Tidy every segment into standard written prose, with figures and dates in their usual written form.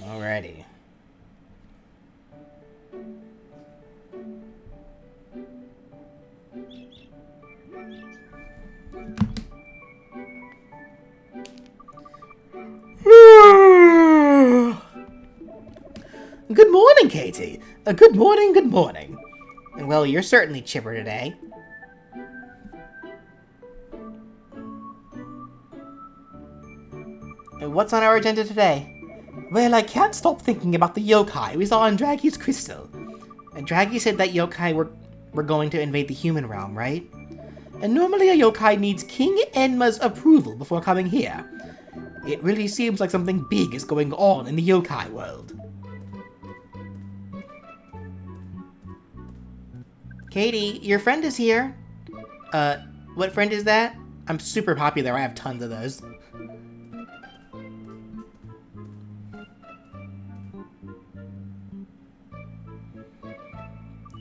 Alrighty. Good morning, Katie. Good morning, good morning. Well, you're certainly chipper today. What's on our agenda today? Well, I can't stop thinking about the yokai we saw in Draggy's crystal. Draggy said that yokai were going to invade the human realm, right? And normally a yokai needs King Enma's approval before coming here. It really seems like something big is going on in the yokai world. Katie, your friend is here. What friend is that? I'm super popular, I have tons of those.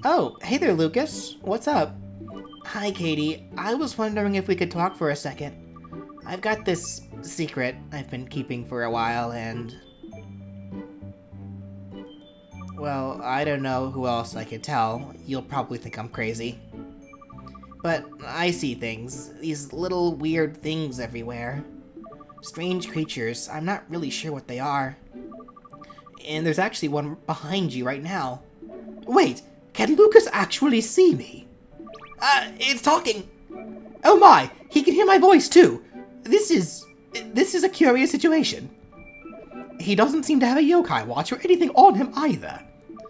Oh, hey there, Lucas. What's up? Hi, Katie. I was wondering if we could talk for a second. I've got this secret I've been keeping for a while, and... well, I don't know who else I could tell. You'll probably think I'm crazy. But I see things. These little weird things everywhere. Strange creatures. I'm not really sure what they are. And there's actually one behind you right now. Wait! Can Lucas actually see me? It's talking! Oh my! He can hear my voice too! This is a curious situation. He doesn't seem to have a yokai watch or anything on him either.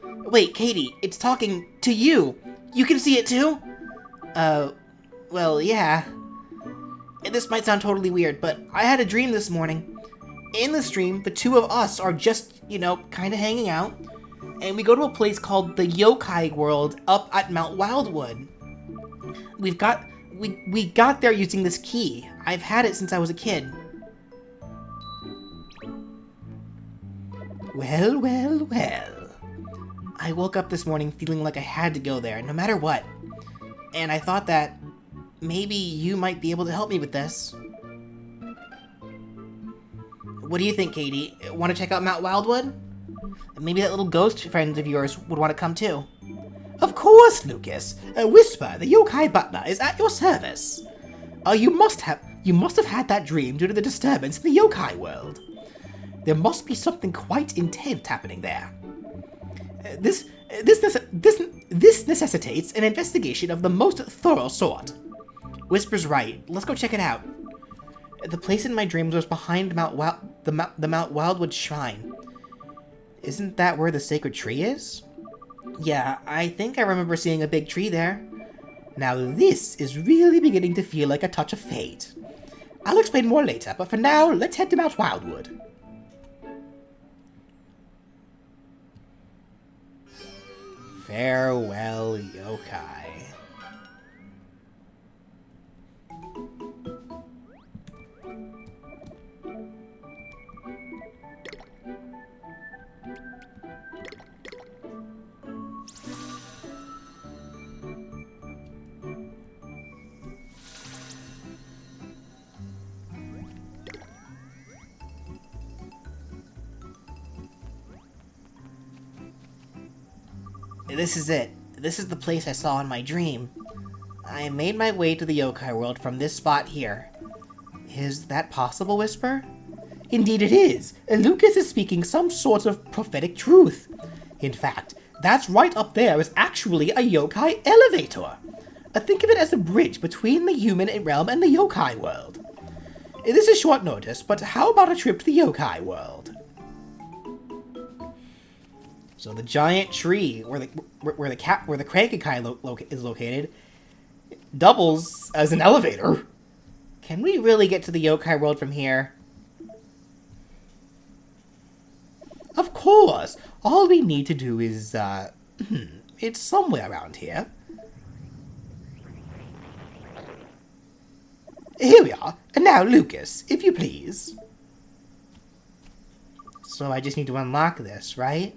Wait, Katie, it's talking to you! You can see it too? Well, yeah. This might sound totally weird, but I had a dream this morning. In this dream, the two of us are just, kinda hanging out. And we go to a place called the Yokai World up at Mount Wildwood. We got there using this key. I've had it since I was a kid. Well, well, well. I woke up this morning feeling like I had to go there, no matter what. And I thought that maybe you might be able to help me with this. What do you think, Katie? Want to check out Mount Wildwood? Maybe that little ghost friend of yours would want to come too. Of course, Lucas. Whisper, the yokai butler, is at your service. You must have had that dream due to the disturbance in the yokai world. There must be something quite intense happening there. This necessitates an investigation of the most thorough sort. Whisper's right. Let's go check it out. The place in my dreams was behind the Mount Wildwood Shrine. Isn't that where the sacred tree is? Yeah, I think I remember seeing a big tree there. Now this is really beginning to feel like a touch of fate. I'll explain more later, but for now, let's head to Mount Wildwood. Farewell, yokai. This is it. This is the place I saw in my dream. I made my way to the yokai world from this spot here. Is that possible, Whisper? Indeed it is. Lucas is speaking some sort of prophetic truth. In fact, that's right up there is actually a yokai elevator. Think of it as a bridge between the human realm and the yokai world. This is short notice, but how about a trip to the yokai world? So the giant tree where the Cranky-kai is located doubles as an elevator. Can we really get to the yokai world from here? Of course. All we need to do is it's somewhere around here. Here we are. And now, Lucas, if you please. So I just need to unlock this, right?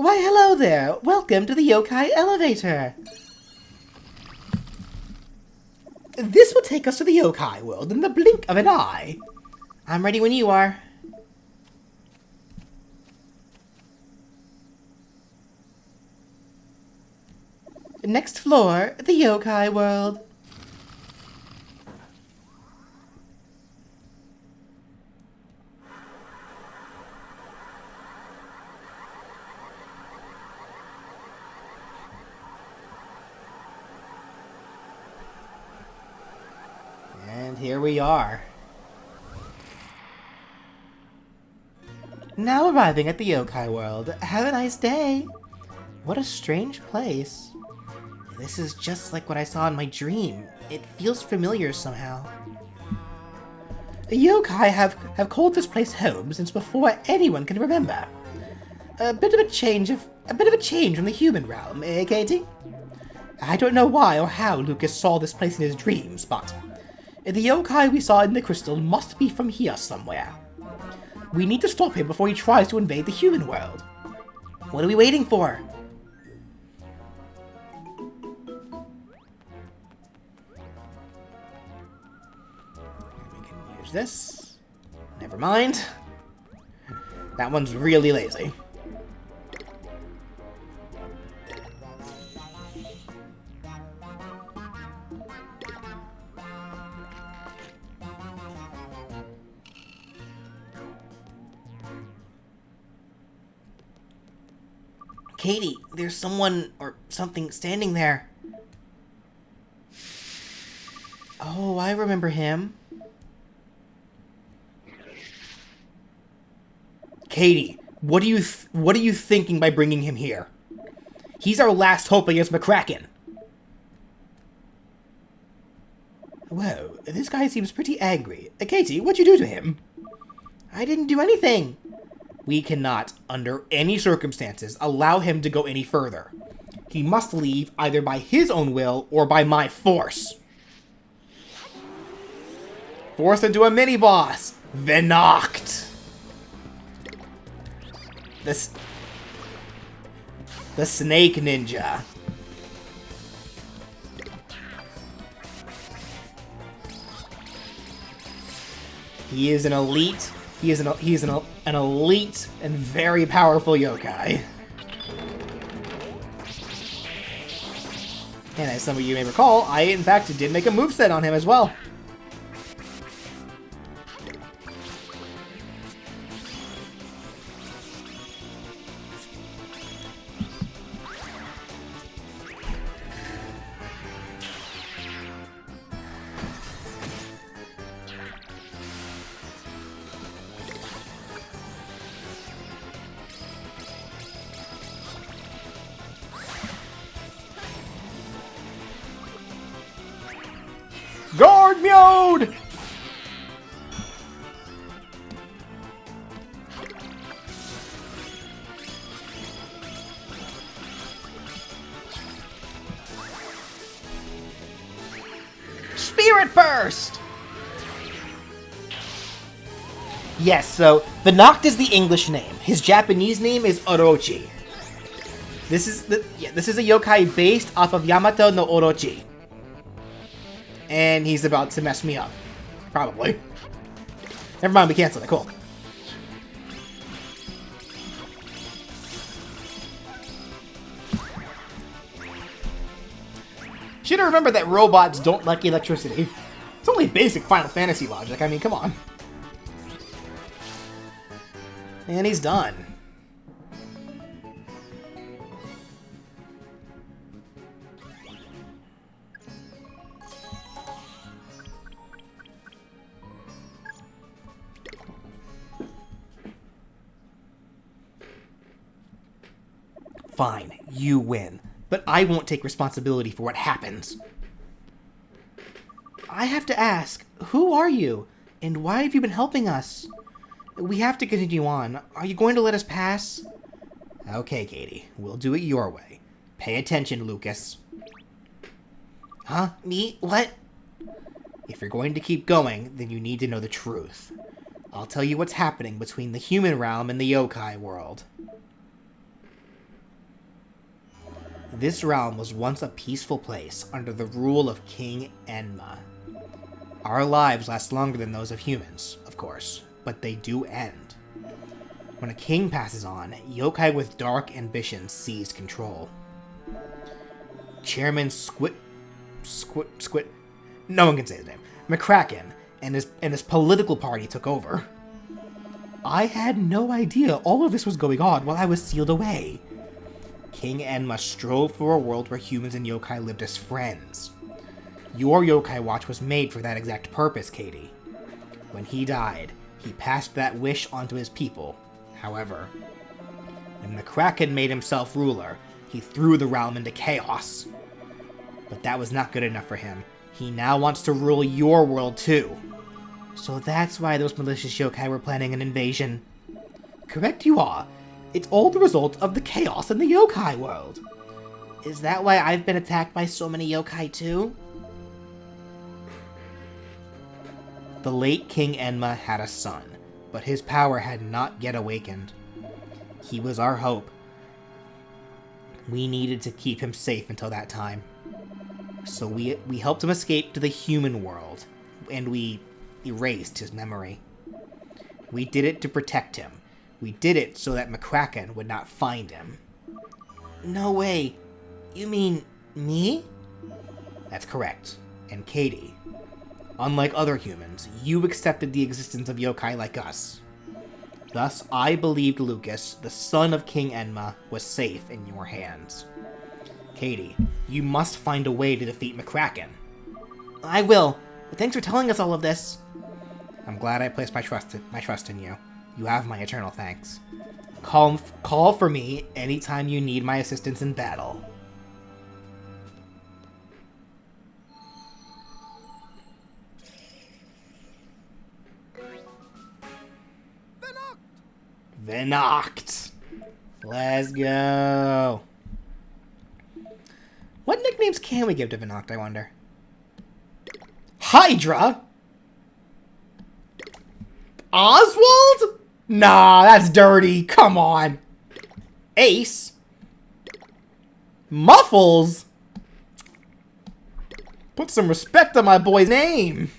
Why, hello there! Welcome to the yokai elevator! This will take us to the yokai world in the blink of an eye. I'm ready when you are. Next floor, the yokai world. And here we are. Now arriving at the yokai world. Have a nice day. What a strange place. This is just like what I saw in my dream. It feels familiar somehow. Yokai have called this place home since before anyone can remember. A bit of a change from the human realm, eh, Katie? I don't know why or how Lucas saw this place in his dreams, but the yokai we saw in the crystal must be from here somewhere. We need to stop him before he tries to invade the human world. What are we waiting for? We can use this. Never mind. That one's really lazy. Katie, there's someone or something standing there. Oh, I remember him. Katie, what are you thinking by bringing him here? He's our last hope against McCracken. Whoa, this guy seems pretty angry. Katie, what'd you do to him? I didn't do anything. We cannot, under any circumstances, allow him to go any further. He must leave either by his own will or by my force. Forced into a mini-boss! Venoct! The Snake Ninja. He is an elite... He is an elite and very powerful yokai. And as some of you may recall, I in fact did make a moveset on him as well. Guard mode! Spirit Burst! Yes, so Venoct is the English name. His Japanese name is Orochi. This is a yokai based off of Yamato no Orochi. And he's about to mess me up. Probably. Never mind, we canceled it. Cool. Should have remembered that robots don't like electricity. It's only basic Final Fantasy logic. I mean, come on. And he's done. Fine, you win. But I won't take responsibility for what happens. I have to ask, who are you? And why have you been helping us? We have to continue on. Are you going to let us pass? Okay, Katie. We'll do it your way. Pay attention, Lucas. Huh? Me? What? If you're going to keep going, then you need to know the truth. I'll tell you what's happening between the human realm and the yokai world. This realm was once a peaceful place under the rule of King Enma. Our lives last longer than those of humans, of course, but they do end. When a king passes on, yokai with dark ambitions seize control. Chairman Squid, no one can say his name, McCracken, and his political party took over. I had no idea all of this was going on while I was sealed away. King Enma strove for a world where humans and yokai lived as friends. Your yokai watch was made for that exact purpose, Katie. When he died, he passed that wish onto his people. However, when McCracken made himself ruler, he threw the realm into chaos. But that was not good enough for him. He now wants to rule your world too. So that's why those malicious yokai were planning an invasion. Correct you are. It's all the result of the chaos in the yokai world. Is that why I've been attacked by so many yokai too? The late King Enma had a son, but his power had not yet awakened. He was our hope. We needed to keep him safe until that time. So we helped him escape to the human world, and we erased his memory. We did it to protect him. We did it so that McCracken would not find him. No way. You mean me? That's correct. And Katie, unlike other humans, you accepted the existence of yokai like us. Thus, I believed Lucas, the son of King Enma, was safe in your hands. Katie, you must find a way to defeat McCracken. I will. Thanks for telling us all of this. I'm glad I placed my trust in you. You have my eternal thanks. Call for me anytime you need my assistance in battle. Venoct! Let's go! What nicknames can we give to Venoct, I wonder? Hydra? Oswald? Nah, that's dirty. Come on. Ace? Muffles? Put some respect on my boy's name.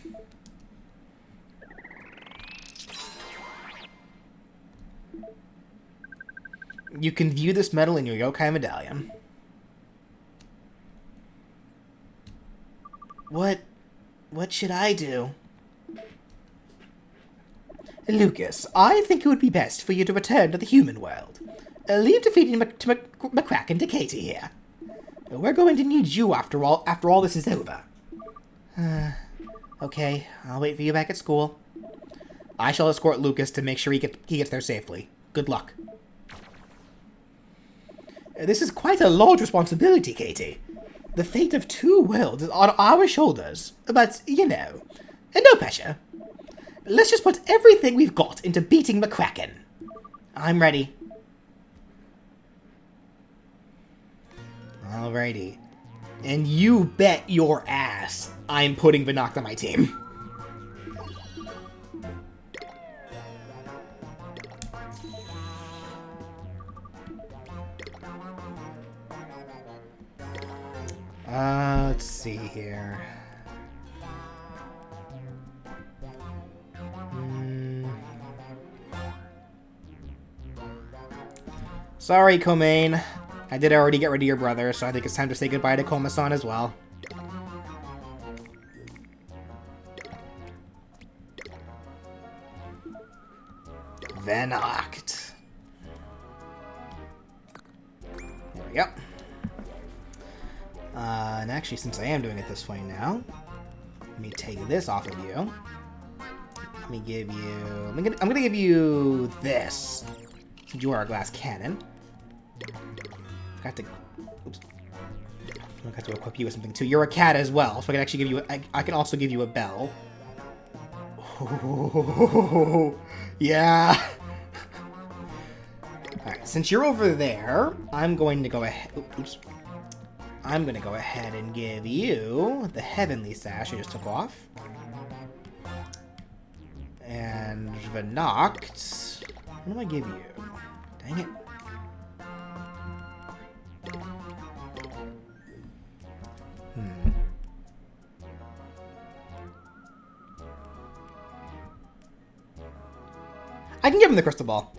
You can view this medal in your yokai medallion. What should I do? Lucas, I think it would be best for you to return to the human world. Leave defeating McCracken to Katie here. We're going to need you after all this is over. Okay, I'll wait for you back at school. I shall escort Lucas to make sure he gets there safely. Good luck. This is quite a large responsibility, Katie. The fate of 2 worlds is on our shoulders, but, you know, no pressure. Let's just put everything we've got into beating McCracken. I'm ready. Alrighty. And you bet your ass I'm putting Venoct on my team. Let's see here. Sorry, Komain. I did already get rid of your brother, so I think it's time to say goodbye to Koma-san as well. Venoct. There we go. And actually, since I am doing it this way now, let me take this off of you. Let me give you... I'm gonna give you this. Since you are a glass cannon. Forgot to... Oops. I forgot to equip you with something too. You're a cat as well, so I can actually give you... I can also give you a bell. Oh, yeah! Alright, since you're over there, I'm going to go ahead... Oops. I'm going to go ahead and give you the Heavenly Sash I just took off. And Venoct... What do I give you? Dang it. I can give him the crystal ball.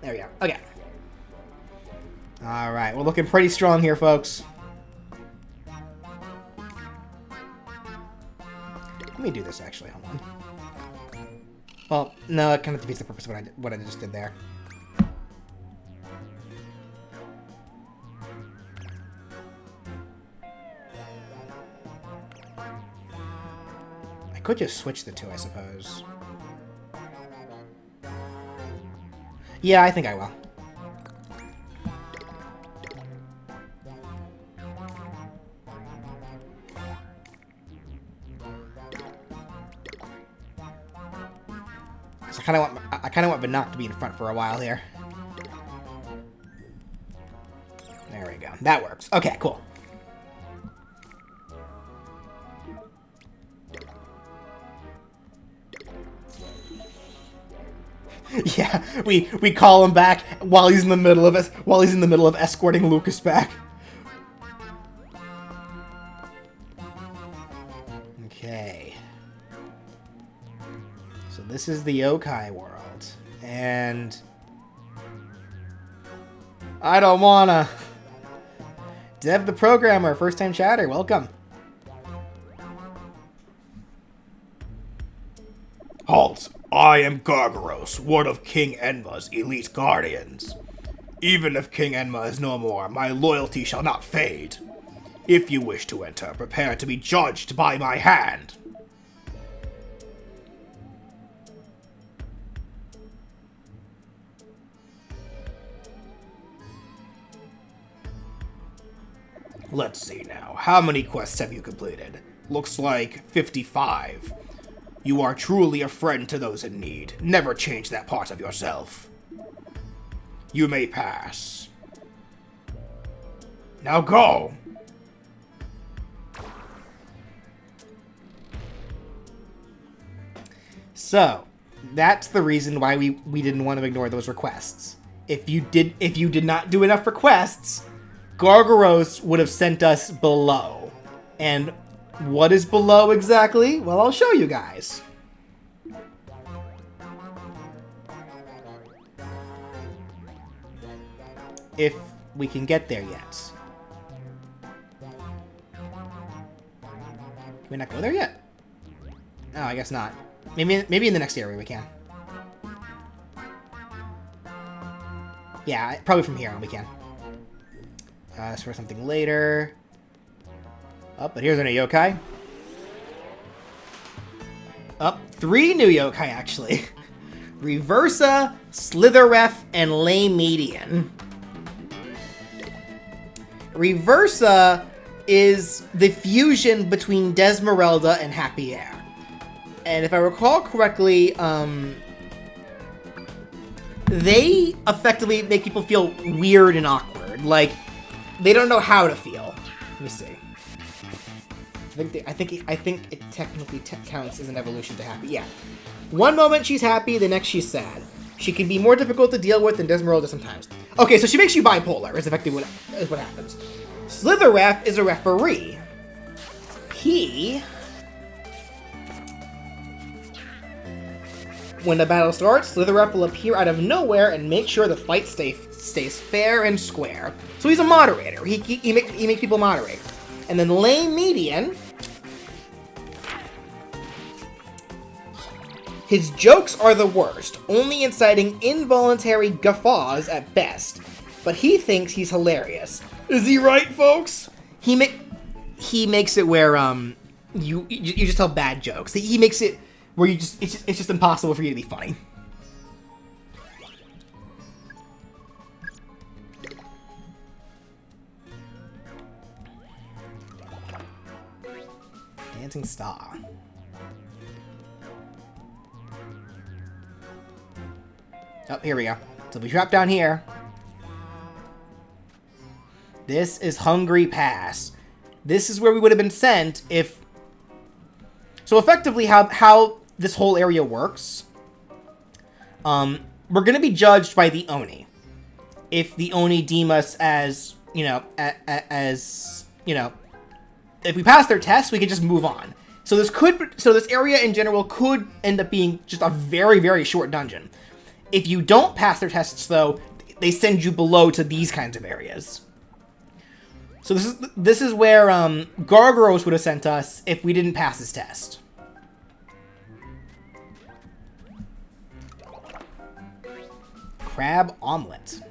There we go. Okay. Alright, we're looking pretty strong here, folks. Let me do this, actually. Hold on. Well, no, it kind of defeats the purpose of what I just did there. I could just switch the two, I suppose. Yeah, I think I will. So I kind of want Bannock to be in front for a while here. There we go. That works. Okay, cool. Yeah, we call him back while he's in the middle of escorting Lucas back. Okay. So this is the yokai world, and I don't wanna. Dev the programmer, first time chatter, welcome. Halt! I am Gargaros, one of King Enma's elite guardians. Even if King Enma is no more, my loyalty shall not fade. If you wish to enter, prepare to be judged by my hand. Let's see now. How many quests have you completed? Looks like 55. You are truly a friend to those in need. Never change that part of yourself. You may pass. Now go! So, that's the reason why we didn't want to ignore those requests. If you did not do enough requests, Gargaros would have sent us below. And what is below exactly? Well, I'll show you guys. If we can get there yet. Can we not go there yet? Oh, I guess not. Maybe in the next area we can. Yeah, probably from here on we can. That's for something later. Oh, but here's a new yokai. Oh, 3 new yokai, actually. Reversa, Slitheref, and Lay Median. Reversa is the fusion between Desmeralda and Happy Air. And if I recall correctly, they effectively make people feel weird and awkward. Like, they don't know how to feel. Let me see. I think it technically counts as an evolution to happy. Yeah. One moment she's happy, the next she's sad. She can be more difficult to deal with than Desmeralda sometimes. Okay, so she makes you bipolar, is effectively what happens. Slitheref is a referee. When the battle starts, Slitheref will appear out of nowhere and make sure the fight stays fair and square. So he's a moderator. He makes people moderate. And then Lay Median, his jokes are the worst, only inciting involuntary guffaws at best. But he thinks he's hilarious. Is he right, folks? He makes it where you just tell bad jokes. He makes it where it's just impossible for you to be funny. Dancing Star. Oh, here we go. So we drop down here. This is Hungry Pass. This is where we would have been sent if... So effectively how this whole area works, we're going to be judged by the Oni. If the Oni deem us as, if we pass their test, we can just move on. So this area in general could end up being just a very, very short dungeon. If you don't pass their tests, though, they send you below to these kinds of areas. So this is where Gargaros would have sent us if we didn't pass his test. Crab omelet.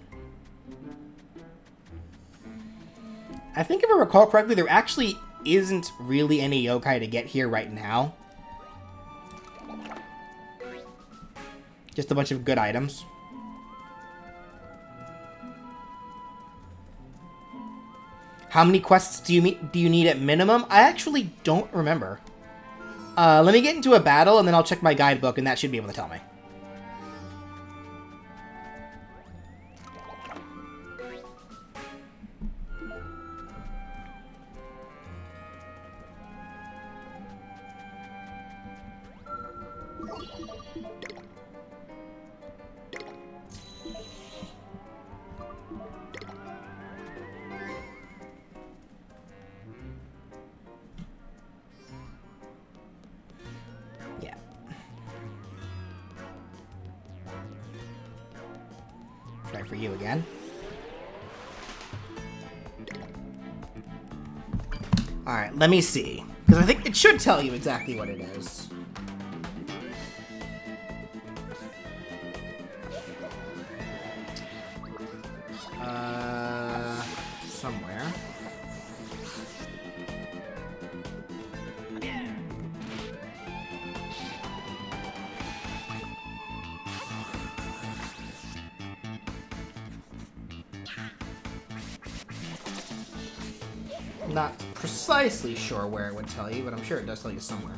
I think if I recall correctly, there actually isn't really any yokai to get here right now. Just a bunch of good items. How many quests do you need at minimum? I actually don't remember. Let me get into a battle, and then I'll check my guidebook, and that should be able to tell me. Try for you again. Alright, let me see. Because I think it should tell you exactly what it is. Somewhere. Not precisely sure where it would tell you, but I'm sure it does tell you somewhere.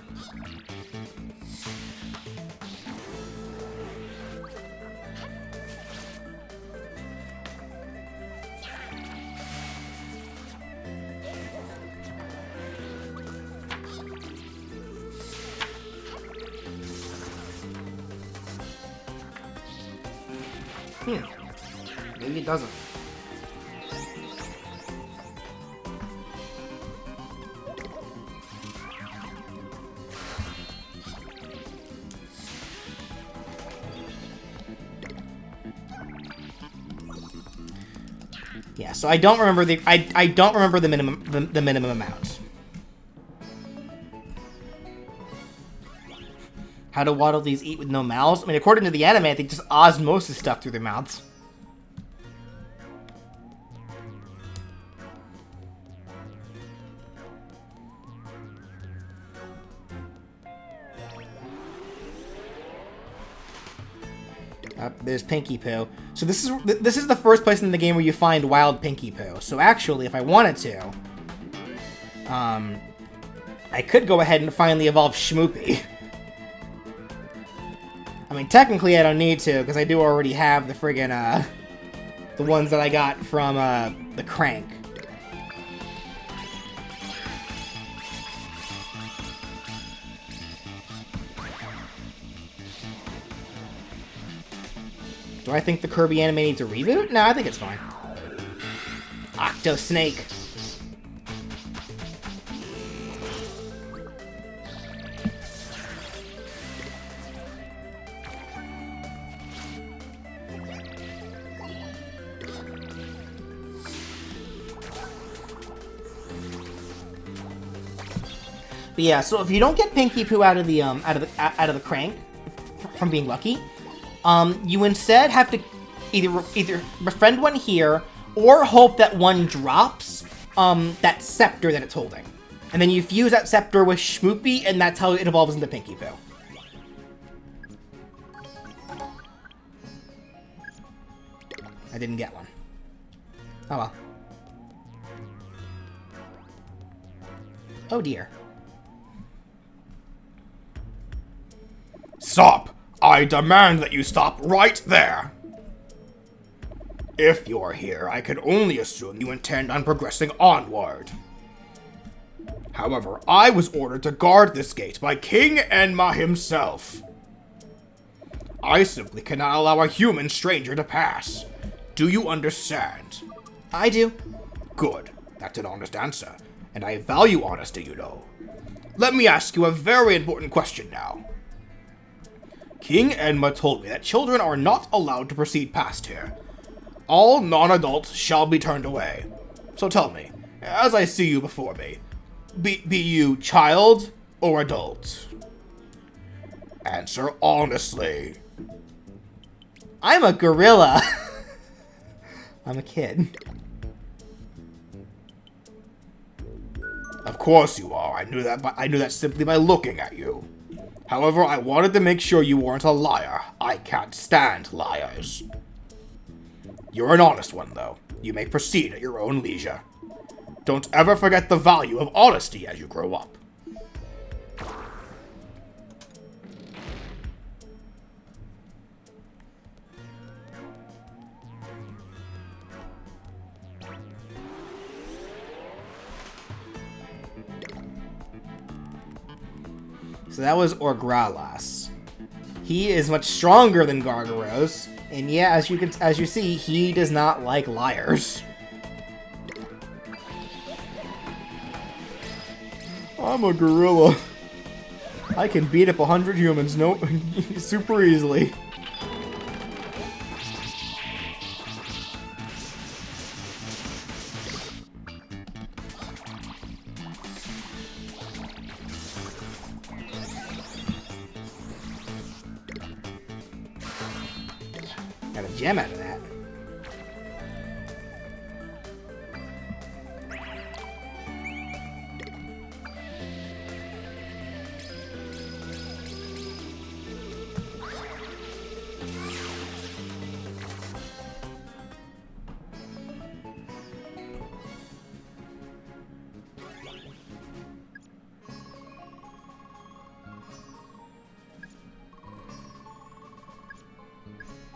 Maybe it doesn't. Yeah, so I don't remember the I don't remember the minimum amount. How do Waddle Dees eat with no mouths? I mean, according to the anime, they just osmosis stuff through their mouths. There's Pinky Poo. So this is the first place in the game where you find wild Pinky Poo. So actually, if I wanted to, I could go ahead and finally evolve Shmoopy. I mean, technically I don't need to, because I do already have the friggin', the ones that I got from, the Crank. Do I think the Kirby anime needs a reboot? No, I think it's fine. Octo Snake. But yeah, so if you don't get Pinky Poo out of the Crank from being lucky, you instead have to either befriend one here or hope that one drops that scepter that it's holding, and then you fuse that scepter with Shmoopy, and that's how it evolves into Pinky Poo. I didn't get one. Oh well. Oh dear. Stop! I demand that you stop right there! If you're here, I can only assume you intend on progressing onward. However, I was ordered to guard this gate by King Enma himself. I simply cannot allow a human stranger to pass. Do you understand? I do. Good. That's an honest answer. and I value honesty, you know. Let me ask you a very important question now. King Enma told me that children are not allowed to proceed past here. All non-adults shall be turned away. So tell me, as I see you before me, be you child or adult? Answer honestly. I'm a gorilla. I'm a kid. Of course you are. I knew that simply by looking at you. However, I wanted to make sure you weren't a liar. I can't stand liars. You're an honest one, though. You may proceed at your own leisure. Don't ever forget the value of honesty as you grow up. So that was Orgralas. He is much stronger than Gargaros, and yeah, as you see, he does not like liars. I'm a gorilla. I can beat up 100 humans, super easily. Got a gem out of that.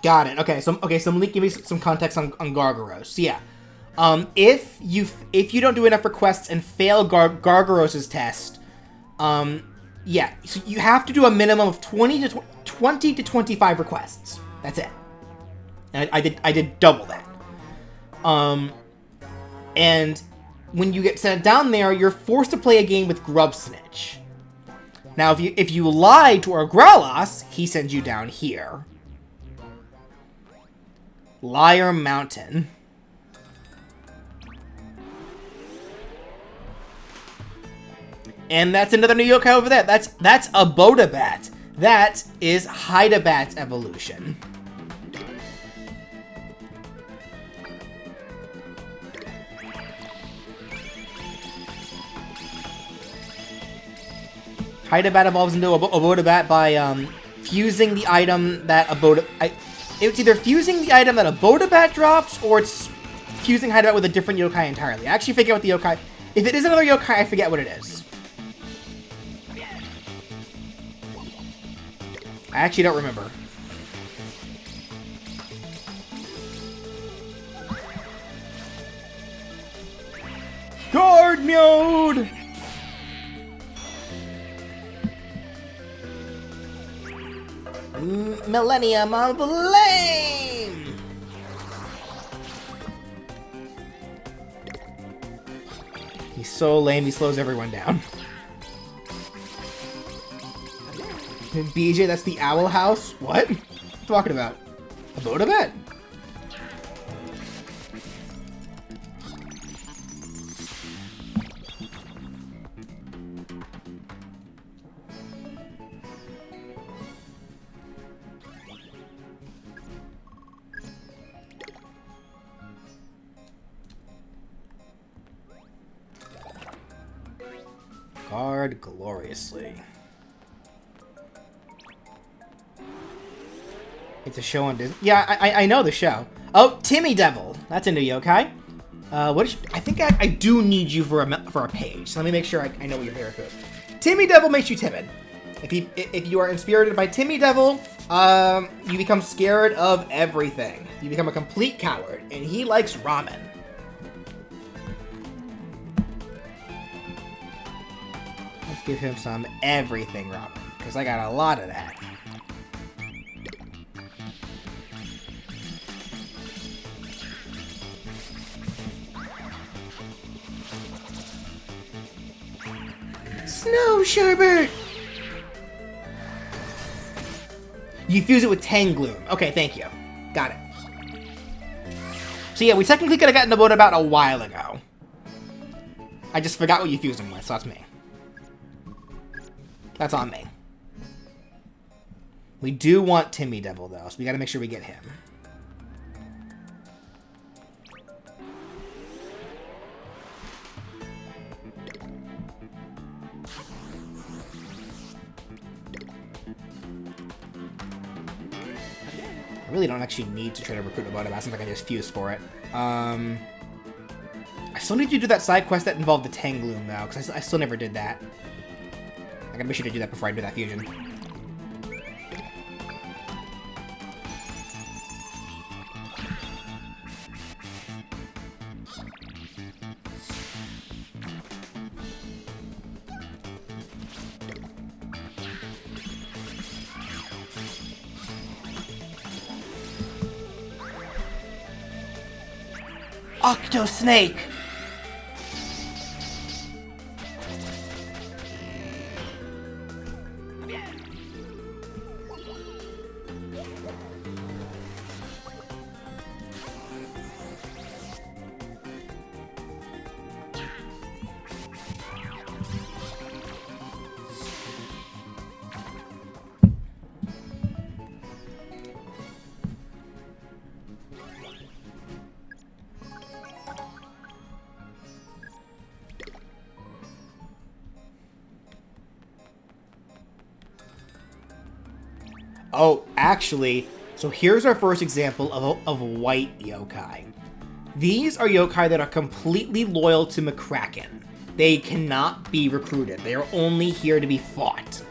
Got it. Okay, so let me give you some context on Gargaros. So yeah, if you don't do enough requests and fail Gargaros' test, yeah, so you have to do a minimum of 20 to 25 requests. That's it. And I did double that. And when you get sent down there, you're forced to play a game with Grub Snitch. Now, if you lie to Orgralas, he sends you down here. Liar Mountain. And that's another new yokai over there. That's a Bodabat. That is Hydabat's evolution. Hydabat evolves into a Bodabat by fusing the item that a Bodabat... It's either fusing the item that a Bodabat drops, or it's fusing Hydabat with a different yokai entirely. I actually forget what the yokai... If it is another yokai, I forget what it is. I actually don't remember. Guard mode! Millennium of Lame! He's so lame, he slows everyone down. BJ, that's the Owl House? What? What are you talking about? A Bodabat? Guard gloriously. It's a show on Disney. Yeah, I know the show. Oh, Timmy Devil. That's a new yokai. I think I do need you for a page. So let me make sure I know what your favorite is. Timmy Devil makes you timid. If you are inspirited by Timmy Devil, you become scared of everything. You become a complete coward, and he likes ramen. Let's give him some everything ramen, because I got a lot of that. Snow sherbet! You fuse it with Tangloom. Okay, thank you. Got it. So yeah, we technically could have gotten the boat about a while ago. I just forgot what you fused him with, so that's me. That's on me. We do want Timmy Devil, though, so we gotta make sure we get him. I really don't actually need to try to recruit a Botobat since I can just fuse for it. I still need to do that side quest that involved the Tangloom, though, because I still never did that. I gotta be sure to do that before I do that fusion. Octo Snake! Oh, actually, so here's our first example of white yokai. These are yokai that are completely loyal to McCracken. They cannot be recruited. They are only here to be fought.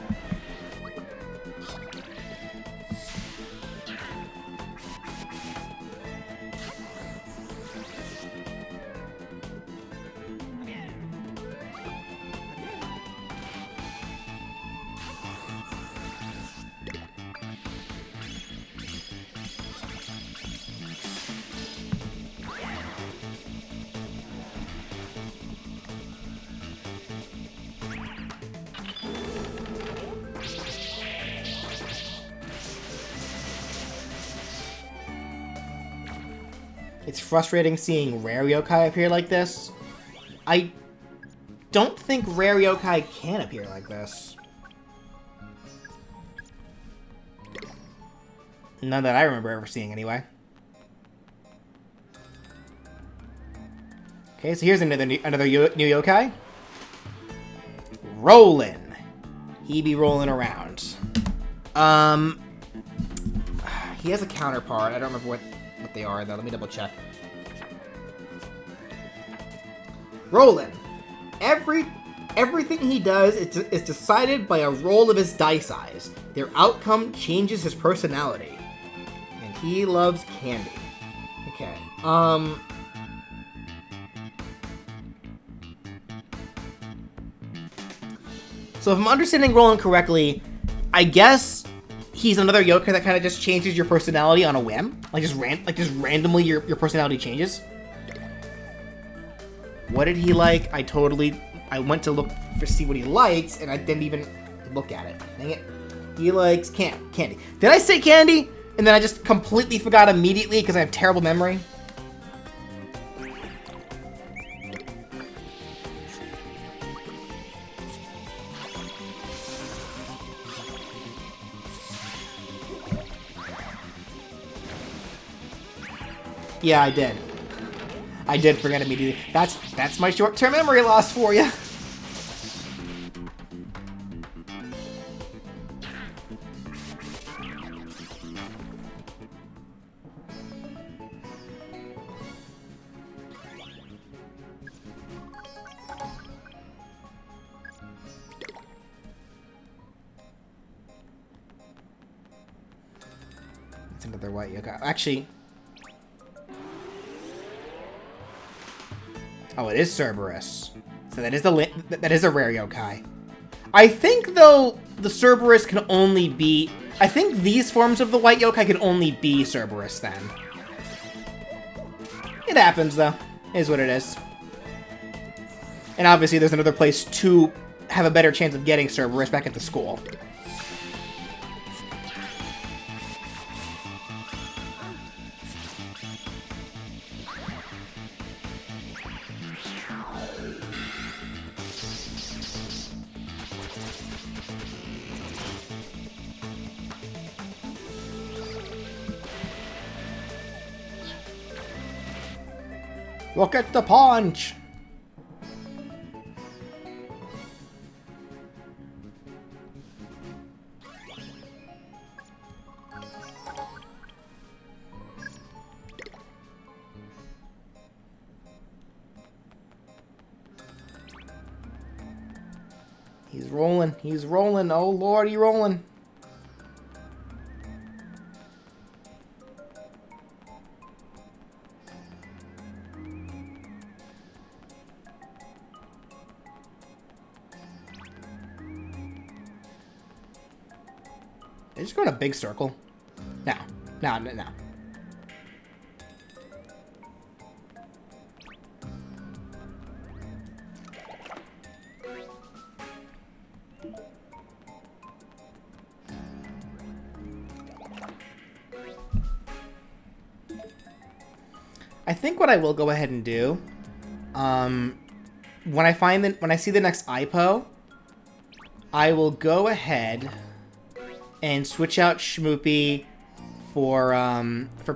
It's frustrating seeing rare yokai appear like this. I don't think rare yokai can appear like this. None that I remember ever seeing, anyway. Okay, so here's another new yokai. Rollin'. He be rolling around. He has a counterpart. I don't remember what they are, though. Let me double check. Rollin'. Everything he does is decided by a roll of his dice eyes. Their outcome changes his personality. And he loves candy. Okay. So if I'm understanding Rollin' correctly, I guess he's another yokai that kind of just changes your personality on a whim. Like just randomly your personality changes. What did he like? I went to look to see what he likes, and I didn't even look at it. Dang it. He likes candy. Did I say candy? And then I just completely forgot immediately because I have terrible memory. Yeah, I did. I did forget immediately. That's my short-term memory loss for you. It's another white yokai. Actually. Oh, it is Cerberus. So that is a rare yokai. I think though the Cerberus can only be. I think these forms of the white yokai can only be Cerberus then. It happens though. It is what it is. And obviously there's another place to have a better chance of getting Cerberus back at the school. Look at the punch! He's rolling. He's rolling. Oh, Lord, he's rolling. They're just going a big circle. No. No, no, no. I think what I will go ahead and do, when I see the next IPO, I will go ahead and switch out Schmoopy for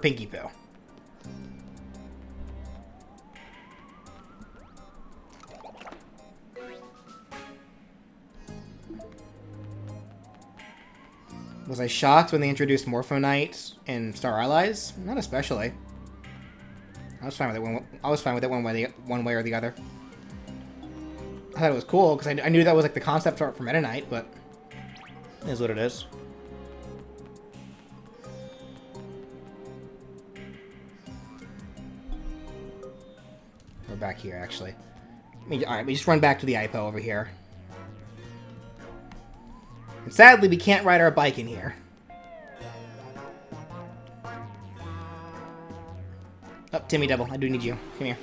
Pinky Poo. Was I shocked when they introduced Morphonite and Star Allies? Not especially. I was fine with it. I was fine with it one way or the other. I thought it was cool because I knew that was like the concept art for Meta Knight, but it is what it is. We're back here, actually. Alright, we just run back to the IPO over here. And sadly, we can't ride our bike in here. Oh, Timmy Devil, I do need you. Come here.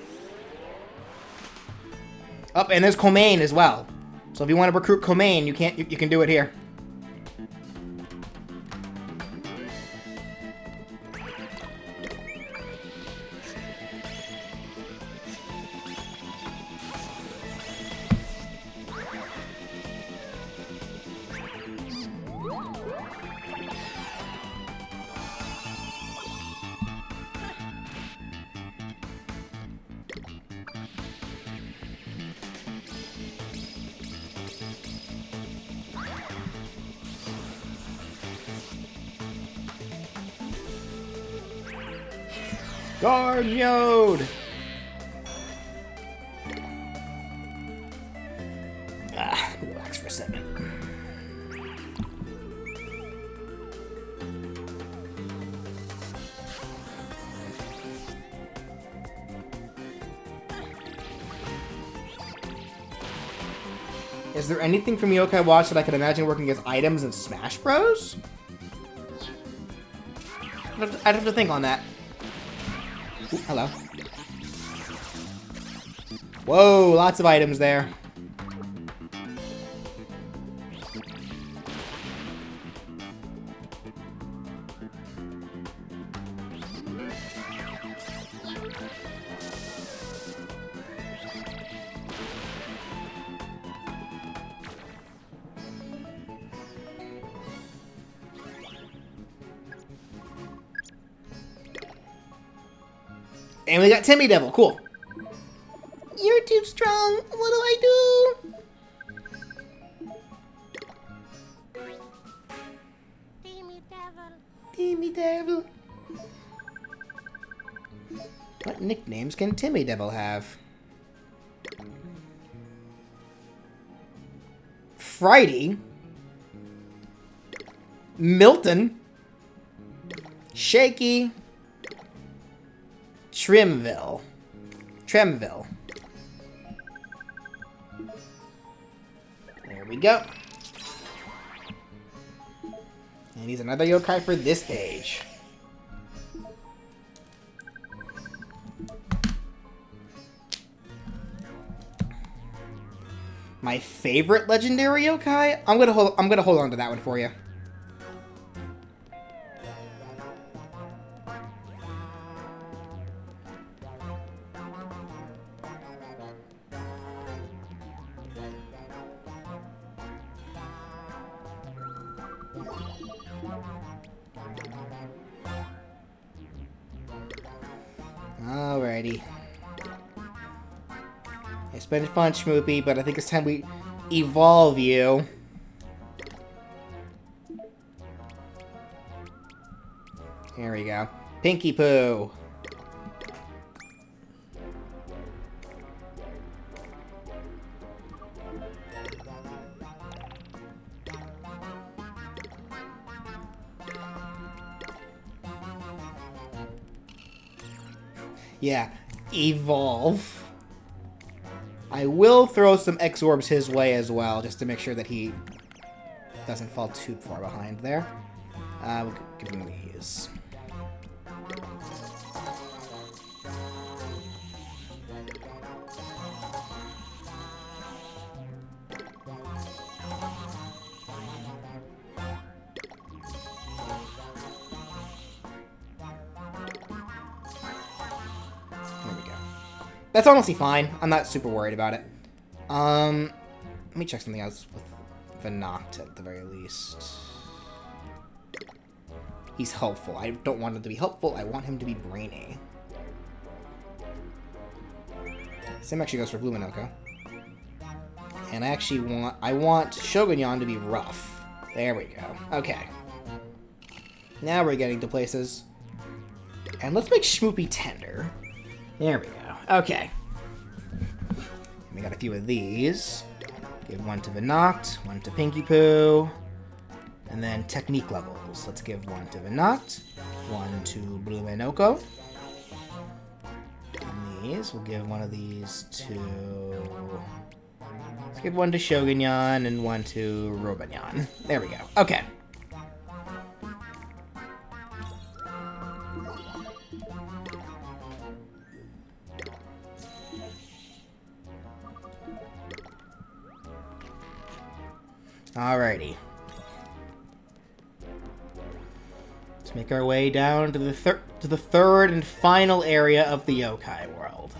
Oh, and there's Comaine as well. So if you want to recruit Comaine, you can do it here. Garniode! Relax for a second. Is there anything from Yokai Watch that I could imagine working as items in Smash Bros? I'd have to think on that. Ooh, hello. Whoa, lots of items there. And we got Timmy Devil. Cool. You're too strong. What do I do? Timmy Devil. Timmy Devil. What nicknames can Timmy Devil have? Friday. Milton. Shaky. Trimville. There we go. And he's another yokai for this page. My favorite legendary yokai? I'm gonna hold on to that one for you. Alrighty. It's been fun, Schmoopy, but I think it's time we evolve you. Here we go. Pinky Poo. Yeah, evolve. I will throw some X-Orbs his way as well, just to make sure that he doesn't fall too far behind there. We'll give him these. That's honestly fine. I'm not super worried about it. Let me check something else with the Noct at the very least. He's helpful. I don't want him to be helpful. I want him to be brainy. Same actually goes for Blue Minoko. And I want Shogunyan to be rough. There we go. Okay. Now we're getting to places. And let's make Schmoopy tender. There we go. Okay. We got a few of these. Give one to Vinoct, one to Pinky Poo, and then technique levels. Let's give one to Vinoct, one to Blue Minoko. And these, we'll give one of these to... Let's give one to Shogunyan and one to Robanyan. There we go. Okay. Alrighty. Let's make our way down to the third and final area of the yokai world.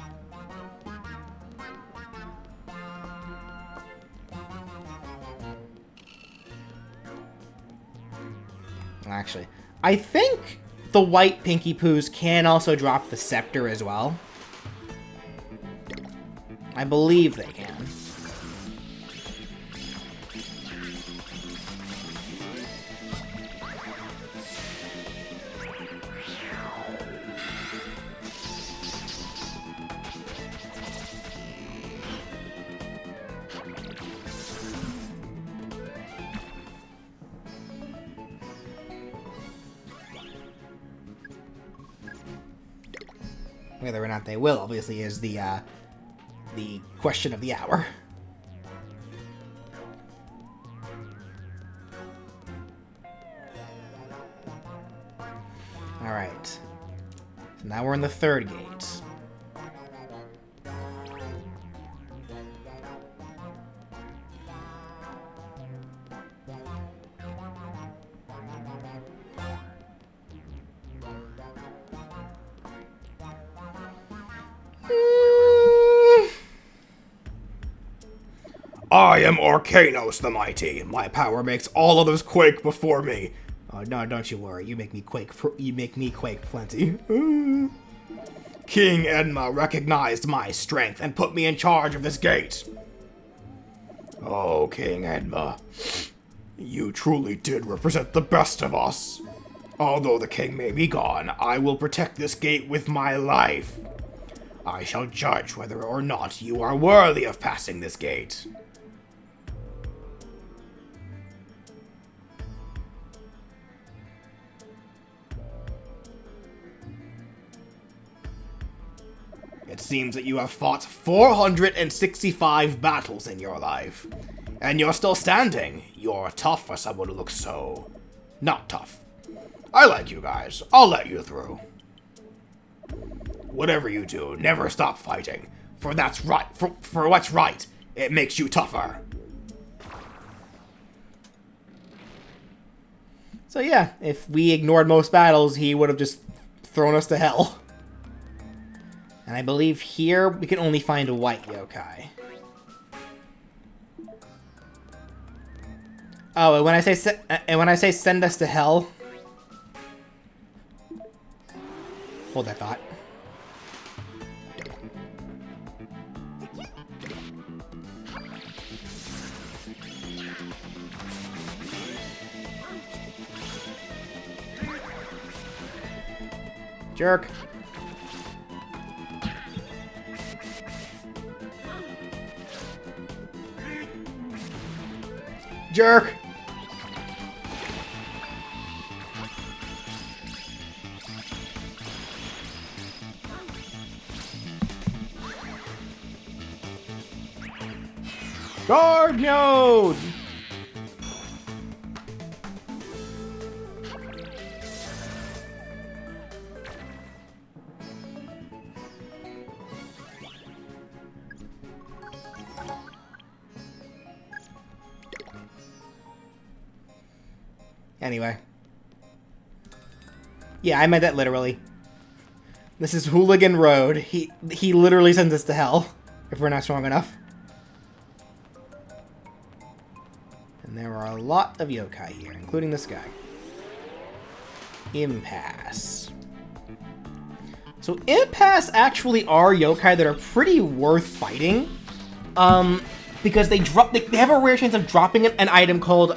Actually, I think the white Pinky Poos can also drop the scepter as well. I believe they can. Whether or not they will, obviously, is the question of the hour. Alright. So now we're in the third gate. I am Arcanos the Mighty. My power makes all others quake before me. Oh no, don't you worry. You make me quake. You make me quake plenty. King Enma recognized my strength and put me in charge of this gate. Oh, King Enma, you truly did represent the best of us. Although the king may be gone, I will protect this gate with my life. I shall judge whether or not you are worthy of passing this gate. It seems that you have fought 465 battles in your life, and you're still standing. You're tough for someone who looks so... not tough. I like you guys. I'll let you through. Whatever you do, never stop fighting, for that's right. For what's right, It makes you tougher. So yeah, if we ignored most battles, he would have just thrown us to hell. And I believe here we can only find a white yokai. Oh, and when I say send us to hell, hold that thought. Jerk. Jerk. Guard mode! Anyway. Yeah, I meant that literally. This is Hooligan Road. He literally sends us to hell if we're not strong enough. And there are a lot of yokai here, including this guy. Impasse. So Impasse actually are yokai that are pretty worth fighting. Because they have a rare chance of dropping an item called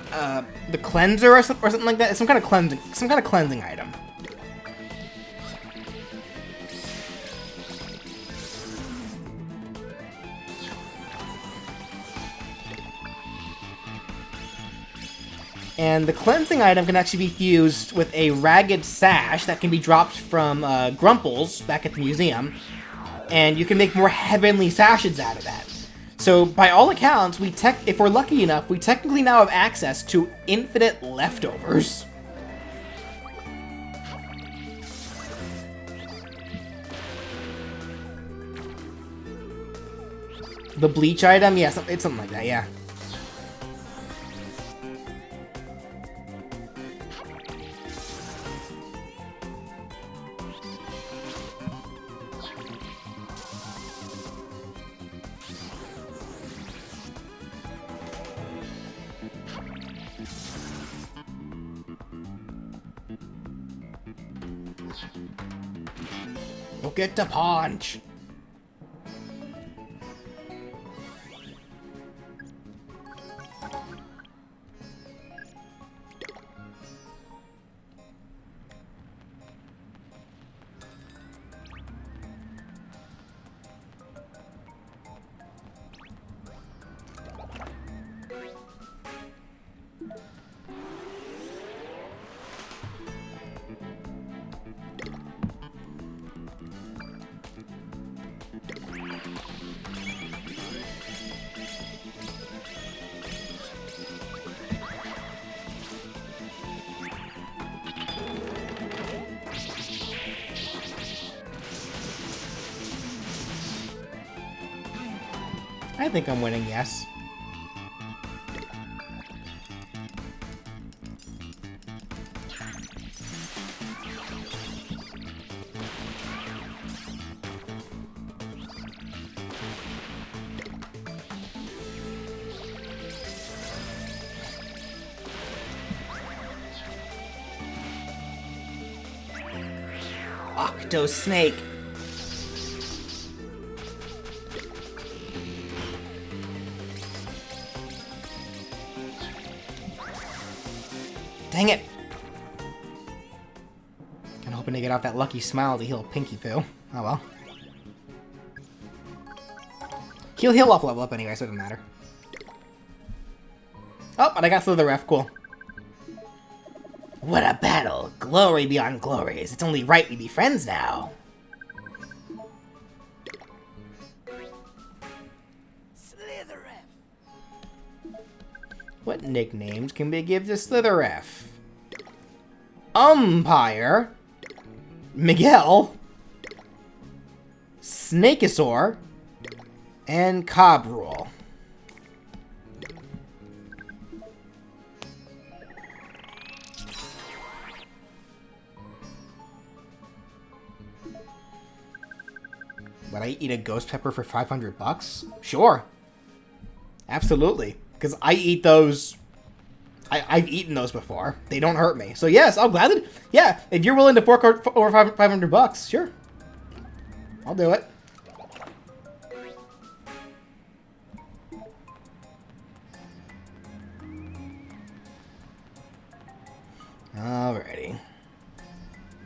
the cleanser or something like that. It's some kind of cleansing item. And the cleansing item can actually be fused with a ragged sash that can be dropped from Grumples back at the museum. And you can make more heavenly sashes out of that. So, by all accounts, if we're lucky enough, we technically now have access to infinite leftovers. The bleach item? Yeah, it's something like that, yeah. Go get the punch! I think I'm winning, yes. Octo Snake. Dang it! Kinda hoping to get out that lucky smile to heal Pinky Poo. Oh well. He'll off level up anyway, so it doesn't matter. Oh, and I got Slither Ref, cool. What a battle! Glory beyond glories. It's only right we be friends now. Slither Ref. What nicknames can we give to Slither Ref? Umpire, Miguel, Snakeosaur, and Cobrule. Would I eat a ghost pepper for 500 bucks? Sure. Absolutely. Because I eat those... I've eaten those before. They don't hurt me. So yes, I'll gladly... Yeah, if you're willing to fork over 500 bucks, sure. I'll do it. Alrighty.